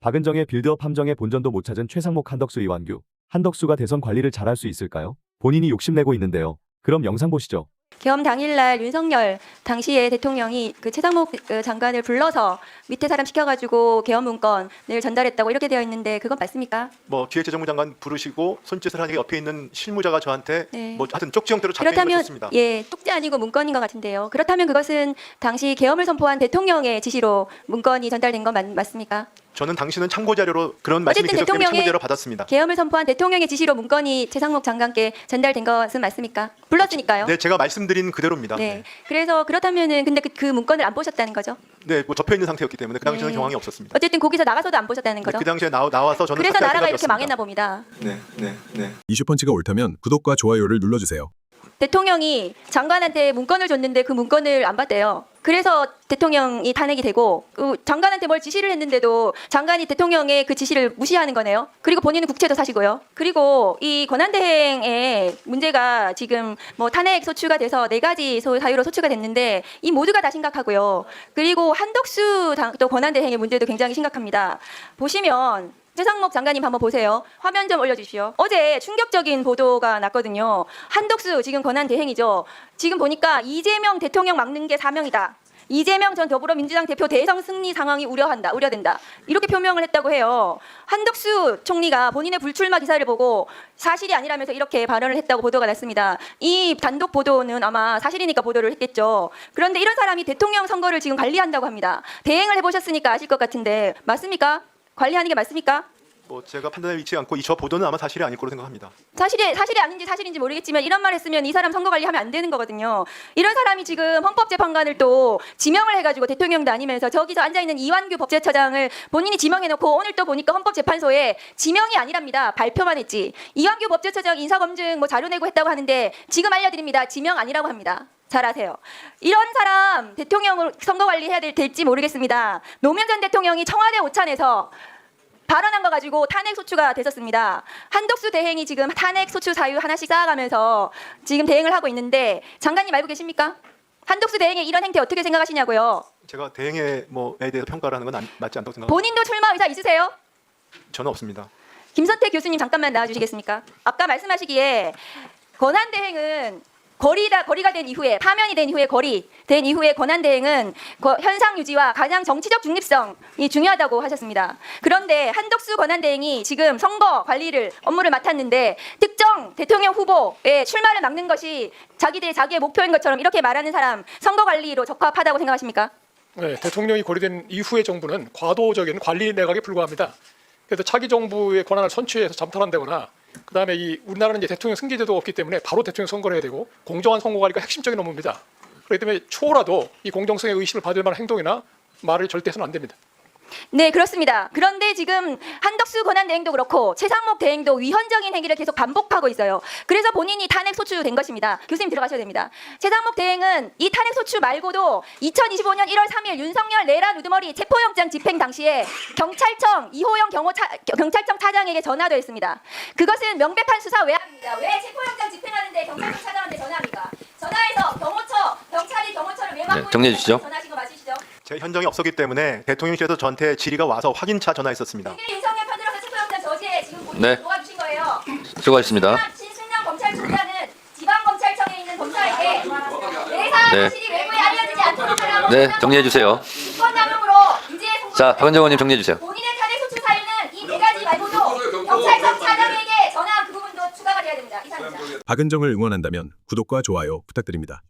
박은정의 빌드업 함정의 본전도 못 찾은 최상목 한덕수 이완규. 한덕수가 대선 관리를 잘할 수 있을까요? 본인이 욕심내고 있는데요. 그럼 영상 보시죠. 계엄 당일날 윤석열 당시에 대통령이 그 최상목 장관을 불러서 밑에 사람 시켜가지고 계엄 문건을 전달했다고 이렇게 되어 있는데 그건 맞습니까? 뭐 기획재정부 장관 부르시고 손짓을 하니까 옆에 있는 실무자가 저한테 네. 뭐 하여튼 쪽지 형태로 잡혀 있는 걸 그렇다면 썼습니다. 예, 쪽지 아니고 문건인 것 같은데요. 그렇다면 그것은 당시 계엄을 선포한 대통령의 지시로 문건이 전달된 건 맞습니까? 저는 당신은 참고 자료로 그런 말씀이 어쨌든 계속되면 참고 대통령의 자료로 받았습니다. 계엄을 선포한 대통령의 지시로 문건이 최상목 장관께 전달된 것은 맞습니까? 불렀으니까요. 네, 제가 말씀드린 그대로입니다. 네. 그래서 그렇다면은 근데 그 문건을 안 보셨다는 거죠? 네, 뭐 접혀 있는 상태였기 때문에 그 당시에는 네. 경황이 없었습니다. 어쨌든 거기서 나가서도 안 보셨다는 네, 거죠? 그 당시에 나와서 저는 그래서 사퇴할 나라가 이렇게 생각이었습니다. 망했나 봅니다. 네. 이슈펀치가 옳다면 구독과 좋아요를 눌러주세요. 대통령이 장관한테 문건을 줬는데 그 문건을 안 받대요. 그래서 대통령이 탄핵이 되고 장관한테 뭘 지시를 했는데도 장관이 대통령의 그 지시를 무시하는 거네요. 그리고 본인은 국채도 사시고요. 그리고 이 권한대행의 문제가 지금 뭐 탄핵 소추가 돼서 4가지 사유로 소추가 됐는데 이 모두가 다 심각하고요. 그리고 한덕수 또 권한대행의 문제도 굉장히 심각합니다. 보시면 최상목 장관님 한번 보세요. 화면 좀 올려주시오. 어제 충격적인 보도가 났거든요. 한덕수 지금 권한대행이죠. 지금 보니까 이재명 대통령 막는 게 사명이다. 이재명 전 더불어민주당 대표 대선 승리 상황이 우려된다. 이렇게 표명을 했다고 해요. 한덕수 총리가 본인의 불출마 기사를 보고 사실이 아니라면서 이렇게 발언을 했다고 보도가 났습니다. 이 단독 보도는 아마 사실이니까 보도를 했겠죠. 그런데 이런 사람이 대통령 선거를 지금 관리한다고 합니다. 대행을 해보셨으니까 아실 것 같은데 맞습니까? 관리하는 게 맞습니까? 뭐 제가 판단에 위치 않고 저 보도는 아마 사실이 아닐 거로 생각합니다. 사실이 아닌지 사실인지 모르겠지만 이런 말 했으면 이 사람 선거 관리하면 안 되는 거거든요. 이런 사람이 지금 헌법재판관을 또 지명을 해가지고 대통령 다니면서 저기서 앉아있는 이완규 법제처장을 본인이 지명해놓고 오늘 또 보니까 헌법재판소에 지명이 아니랍니다. 발표만 했지. 이완규 법제처장 인사검증 뭐 자료 내고 했다고 하는데 지금 알려드립니다. 지명 아니라고 합니다. 잘 아세요. 이런 사람 대통령으로 선거 관리해야 될지 모르겠습니다. 노무현 전 대통령이 청와대 오찬에서 발언한 거 가지고 탄핵 소추가 됐었습니다. 한덕수 대행이 지금 탄핵 소추 사유 하나씩 쌓아가면서 지금 대행을 하고 있는데 장관님 알고 계십니까? 한덕수 대행의 이런 행태 어떻게 생각하시냐고요? 제가 대행에 뭐에 대해서 평가를 하는 건 맞지 않다고 생각합니다. 본인도 출마 의사 있으세요? 저는 없습니다. 김선택 교수님 잠깐만 나와주시겠습니까? 아까 말씀하시기에 권한대행은 거리가 된 이후에 파면이 된 이후에 된 이후에 권한대행은 현상 유지와 가장 정치적 중립성이 중요하다고 하셨습니다. 그런데 한덕수 권한대행이 지금 선거 관리를 업무를 맡았는데 특정 대통령 후보의 출마를 막는 것이 자기의 목표인 것처럼 이렇게 말하는 사람 선거 관리로 적합하다고 생각하십니까? 네, 대통령이 고려된 이후의 정부는 과도적인 관리 내각에 불과합니다. 그래서 차기 정부의 권한을 선취해서 잠탈한다거나 그다음에 우리나라는 이제 대통령 승계제도가 없기 때문에 바로 대통령 선거를 해야 되고 공정한 선거 관리가 핵심적인 업무입니다. 그렇기 때문에 추호라도 이 공정성의 의심을 받을 만한 행동이나 말을 절대 해서는 안 됩니다. 네, 그렇습니다. 그런데 지금 한덕수 권한대행도 그렇고 최상목 대행도 위헌적인 행위를 계속 반복하고 있어요. 그래서 본인이 탄핵 소추된 것입니다. 교수님 들어가셔야 됩니다. 최상목 대행은 이 탄핵 소추 말고도 2025년 1월 3일 윤석열 내란 우두머리 체포영장 집행 당시에 경찰청 이호영 경찰청 차장에게 전화도 했습니다. 그것은 명백한 수사 외압입니다. 왜 체포영장 집행하는데 경찰청 차장한테 전화합니까? 전화해서 경호처를 왜 막고 정리해 주시죠. 전화하신 거 맞으시죠? 제 현정이 없었기 때문에 대통령실에서 저한테 질의가 와서 확인차 전화했었습니다. 이게 윤석열 편들어서 체포영장 저지에 지금 본인이 네. 도와주신 거예요. 수고하셨습니다. 신승남 검찰총장은 지방검찰청에 있는 검사에게 내사 네. 사실이 외부에 알려지지 않도록 하라고 네, 정리해 주세요. 권한으로 이제 자, 박은정 의원님 정리해 주세요. 본인의 탄핵 소추 사유는 이 4가지 말고도 경찰청 차장에게 전화 그 부분도 추가가 돼야 됩니다. 이상입니다. 박은정을 응원한다면 구독과 좋아요 부탁드립니다.